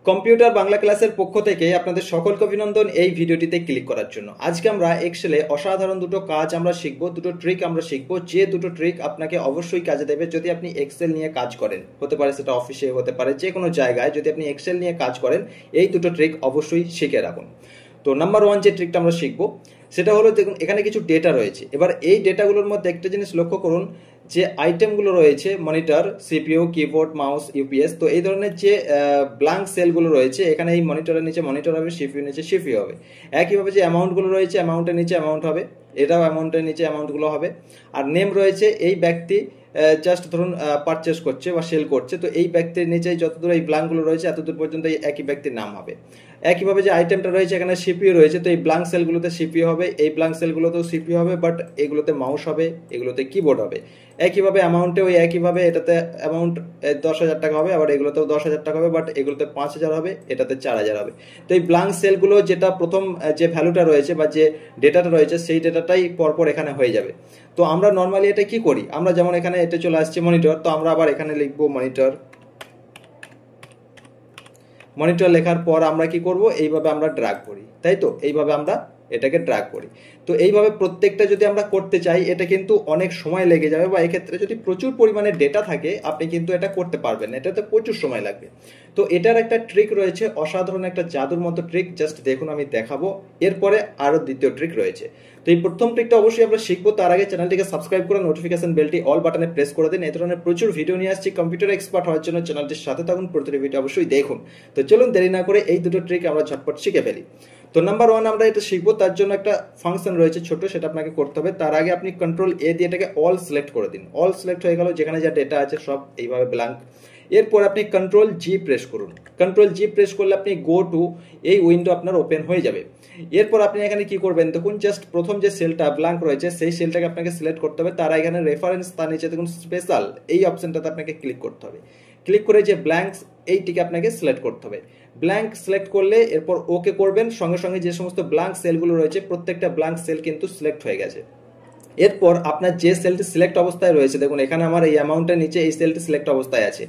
Computer Bangla ক্লাসের পক্ষ থেকে আপনাদের সকলকে অভিনন্দন এই ভিডিওটিতে ক্লিক করার জন্য। আজকে আমরা এক্সেলে অসাধারণ দুটো কাজ আমরা শিখব, দুটো ট্রিক আমরা শিখব, যে দুটো ট্রিক আপনাকে অবশ্যই কাজে দেবে যদি আপনি এক্সেল নিয়ে কাজ করেন। হতে পারে সেটা অফিসে, হতে পারে যে কোনো জায়গায়, যদি আপনি এক্সেল নিয়ে কাজ করেন এই দুটো ট্রিক অবশ্যই শিখে রাখুন। তো নাম্বার ওয়ান যে ট্রিকটা আমরা শিখব সেটা হলো, দেখুন এখানে কিছু ডেটা রয়েছে। এবার এই ডেটাগুলোর মধ্যে একটা জিনিস লক্ষ্য করুন, যে আইটেমগুলো রয়েছে monitor, CPU, keyboard, mouse, UPS, তো এই ধরনের যে ব্ল্যাঙ্ক সেলগুলো রয়েছে এখানে এই মনিটরের নিচে মনিটর হবে, সিপিইউ নিচে সিপিইউ হবে। একইভাবে যে অ্যামাউন্টগুলো রয়েছে অ্যামাউন্টের নিচে অ্যামাউন্ট হবে, এটাও অ্যামাউন্টের নিচে অ্যামাউন্টগুলো হবে। আর নেম রয়েছে, এই ব্যক্তি জাস্ট ধরুন পারচেস করছে বা সেল করছে, তো এই ব্যক্তির নিচে যতদূর এই ব্ল্যাঙ্কগুলো রয়েছে এতদূর পর্যন্ত এই একই ব্যক্তির নাম হবে। একইভাবে যে আইটেমটা রয়েছে এখানে সিপিইউ রয়েছে, তো এই ব্ল্যাঙ্ক সেলগুলোতে সিপিইউ হবে, এই ব্ল্যাঙ্ক সেলগুলোতেও সিপিইউ হবে, বাট এগুলোতে মাউস হবে, এগুলোতে কিবোর্ড হবে। একইভাবে অ্যামাউন্টে ওই একইভাবে এটাতে অ্যামাউন্ট 10,000 টাকা হবে, আবার এগুলোতেও 10,000 টাকা হবে, বাট এগুলোতে 5,000 হবে, এটাতে 4,000 হবে। তো এই ব্ল্যাঙ্ক সেলগুলো যেটা প্রথম যে ভ্যালুটা রয়েছে বা যে ডেটাটা রয়েছে সেই ডেটাটাই পরপর এখানে হয়ে যাবে। তো আমরা নর্মালি এটা কি করি, আমরা যেমন এখানে এটা চলে আসছে মনিটর, তো আমরা আবার এখানে লিখবো মনিটর। মনিটর লেখার পর আমরা কি করব, এইভাবে আমরা ড্র্যাগ করি, তাই তো এইভাবে আমরা এটাকে ড্র্যাগ করি। তো এইভাবে প্রত্যেকটা যদি আমরা করতে চাই এটা কিন্তু অনেক সময় লেগে যাবে, বা এক্ষেত্রে যদি প্রচুর পরিমাণে ডেটা থাকে আপনি কিন্তু এটা করতে পারবেন না, এটাতে প্রচুর সময় লাগবে। তো এটার একটা ট্রিক রয়েছে, অসাধারণ একটা জাদুর মতো ট্রিক, জাস্ট দেখুন আমি দেখাবো। এরপরে আরো দ্বিতীয় ট্রিক রয়েছে। তো এই প্রথম ট্রিকটা অবশ্যই আমরা শিখবো, তার আগে চ্যানেলটিকে সাবস্ক্রাইব করে নোটিফিকেশন বেলটি অল বাটনে প্রেস করে দিন। এই ধরনের প্রচুর ভিডিও নিয়ে আসছি কম্পিউটার এক্সপার্ট হওয়ার জন্য, চ্যানেলটির সাথে থাকুন, প্রতিটি ভিডিও অবশ্যই দেখুন। তো চলুন দেরি না করে এই দুটো ট্রিক আমরা ঝটপট শিখে ফেলি। তো নাম্বার ওয়ান আমরা এটা শিখবো, তার জন্য একটা ফাংশন রয়েছে ছোট, সেটা আপনাকে করতে হবে। তার আগে আপনি কন্ট্রোল এ দিয়ে এটাকে অল সিলেক্ট করে দিন। অল সিলেক্ট হয়ে গেল, যেখানে যা ডেটা আছে সব এইভাবে ব্ল্যাঙ্ক। এরপর আপনি কন্ট্রোল জি প্রেস করুন। কন্ট্রোল জি প্রেস করলে আপনি গো টু এই উইন্ডো আপনার ওপেন হয়ে যাবে। এরপর আপনি এখানে কি করবেন, দেখুন জাস্ট প্রথম যে সেলটা ব্ল্যাঙ্ক রয়েছে সেই সেলটাকে আপনাকে সিলেক্ট করতে হবে। তার এখানে রেফারেন্স, তার নিচে দেখুন স্পেশাল, এই অপশনটাতে আপনাকে ক্লিক করতে হবে। ক্লিক করে যে ব্ল্যাঙ্ক এইটিকে আপনাকে সিলেক্ট করতে হবে। ব্ল্যাঙ্ক সিলেক্ট করলে এরপর ওকে করবেন, সঙ্গে সঙ্গে যে সমস্ত ব্ল্যাঙ্ক সেলগুলো রয়েছে প্রত্যেকটা ব্ল্যাঙ্ক সেল কিন্তু সিলেক্ট হয়ে গেছে। এরপর আপনার যে সেলটি সিলেক্ট অবস্থায় রয়েছে, দেখুন এখানে আমার এই অ্যামাউন্টের নিচে এই সেলটি সিলেক্ট অবস্থায় আছে,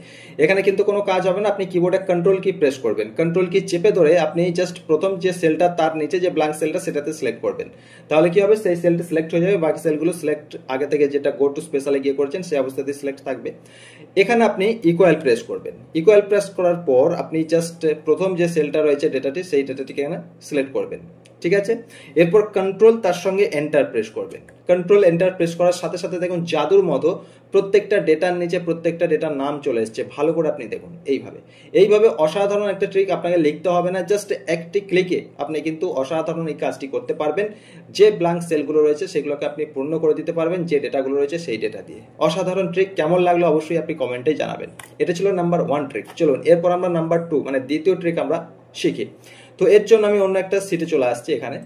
এখানে কিন্তু কোনো কাজ হবে না। আপনি কিবোর্ডে কন্ট্রোল কি প্রেস করবেন, কন্ট্রোল কি চেপে ধরে আপনি জাস্ট প্রথম যে সেলটা তার নিচে যে ব্ল্যাঙ্ক সেলটা সেটাতে সিলেক্ট করবেন। তাহলে কি হবে, সেই সেলটি সিলেক্ট হয়ে যাবে, বাকি সেলগুলো সিলেক্ট আগে থেকে যেটা গো টু স্পেশালে গিয়ে করেছেন সেই অবস্থাতে সিলেক্ট থাকবে। এখানে আপনি ইকুয়াল প্রেস করবেন। ইকুয়াল প্রেস করার পর আপনি জাস্ট প্রথম যে সেলটা রয়েছে ডেটাটি, সেই ডেটাটিকে এখানে সিলেক্ট করবেন, ঠিক আছে। এরপর কন্ট্রোল তার সঙ্গে এন্টার প্রেস করবেন। কন্ট্রোল এন্টার প্রেস করার সাথে সাথে দেখুন জাদুর মতো প্রত্যেকটা ডেটার নিচে প্রত্যেকটা ডেটার নাম চলে এসছে। ভালো করে আপনি দেখুন, এইভাবে অসাধারণ একটা ট্রিক, আপনাকে লিখতে হবে না, জাস্ট একটি ক্লিকে আপনি কিন্তু অসাধারণ এই কাজটি করতে পারবেন। যে ব্ল্যাঙ্ক সেলগুলো রয়েছে সেগুলোকে আপনি পূর্ণ করে দিতে পারবেন যে ডেটাগুলো রয়েছে সেই ডেটা দিয়ে। অসাধারণ ট্রিক, কেমন লাগলো অবশ্যই আপনি কমেন্টে জানাবেন। এটা ছিল নাম্বার ওয়ান ট্রিক। চলুন এরপর আমরা নাম্বার টু মানে দ্বিতীয় ট্রিক আমরা শিখি। তো এর জন্য আমি অন্য একটা সিটে চলে আসছি। এখানে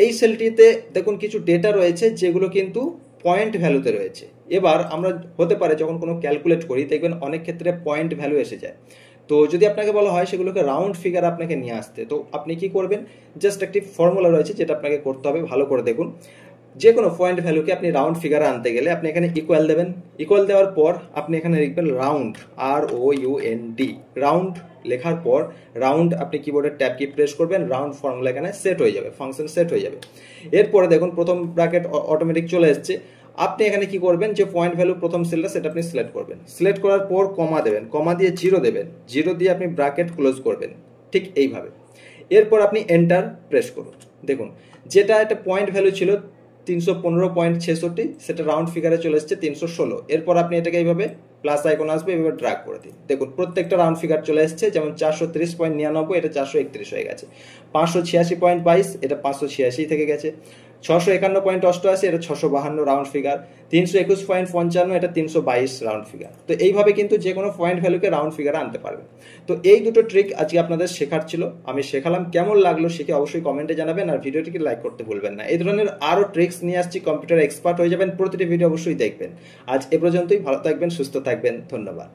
এই সেলটিতে দেখুন কিছু ডেটা রয়েছে যেগুলো কিন্তু পয়েন্ট ভ্যালুতে রয়েছে। এবার আমরা হতে পারে যখন কোনো ক্যালকুলেট করি দেখবেন অনেক ক্ষেত্রে পয়েন্ট ভ্যালু এসে যায়। তো যদি আপনাকে বলা হয় সেগুলোকে রাউন্ড ফিগার আপনাকে নিয়ে আসতে, তো আপনি কি করবেন, জাস্ট একটি ফর্মুলা রয়েছে যেটা আপনাকে করতে হবে। ভালো করে দেখুন, যে কোনো পয়েন্ট ভ্যালুকে আপনি রাউন্ড ফিগারে আনতে গেলে আপনি এখানে ইকুয়াল দেবেন। ইকুয়াল দেওয়ার পর আপনি এখানে লিখবেন রাউন্ড, ROUND। রাউন্ড লেখার পর রাউন্ড আপনি কিবোর্ডের ট্যাব কি প্রেস করবেন, রাউন্ড ফর্মুলা এখানে সেট হয়ে যাবে, ফাংশন সেট হয়ে যাবে। এরপরে দেখুন প্রথম ব্র্যাকেট অটোমেটিক চলে এসছে। আপনি এখানে কি করবেন, যে পয়েন্ট ভ্যালু প্রথম সেলটা সেটা আপনি সিলেক্ট করবেন। সিলেক্ট করার পর কমা দেবেন, কমা দিয়ে জিরো দেবেন, জিরো দিয়ে আপনি ব্র্যাকেট ক্লোজ করবেন, ঠিক এইভাবে। এরপর আপনি এন্টার প্রেস করুন। দেখুন যেটা একটা পয়েন্ট ভ্যালু ছিল 315.66, সেটা রাউন্ড ফিগারে চলে এসছে 316। এরপর আপনি এটাকে এইভাবে প্লাস আইকন আসবে, এইভাবে ড্র্যাগ করে দিন। দেখুন প্রত্যেকটা রাউন্ড ফিগার চলে এসছে, যেমন 430.99 এটা 431 হয়ে গেছে, 586.22 এটা 586 থেকে গেছে, 651.88 এটা 652 রাউন্ড ফিগার, 321.55 এটা 322 রাউন্ড ফিগার। তো এইভাবে কিন্তু যে কোনো পয়েন্ট ভ্যালুকে রাউন্ড ফিগারে আনতে পারবেন। তো এই দুটো ট্রিক আজকে আপনাদের শেখার ছিল, আমি শেখালাম। কেমন লাগলো শিখে অবশ্যই কমেন্টে জানাবেন, আর ভিডিওটিকে লাইক করতে ভুলবেন না। এই ধরনের আরো ট্রিক্স নিয়ে আসছি, কম্পিউটার এক্সপার্ট হয়ে যাবেন, প্রতিটি ভিডিও অবশ্যই দেখবেন। আজ এ পর্যন্তই, ভালো থাকবেন, সুস্থ থাকবেন, ধন্যবাদ।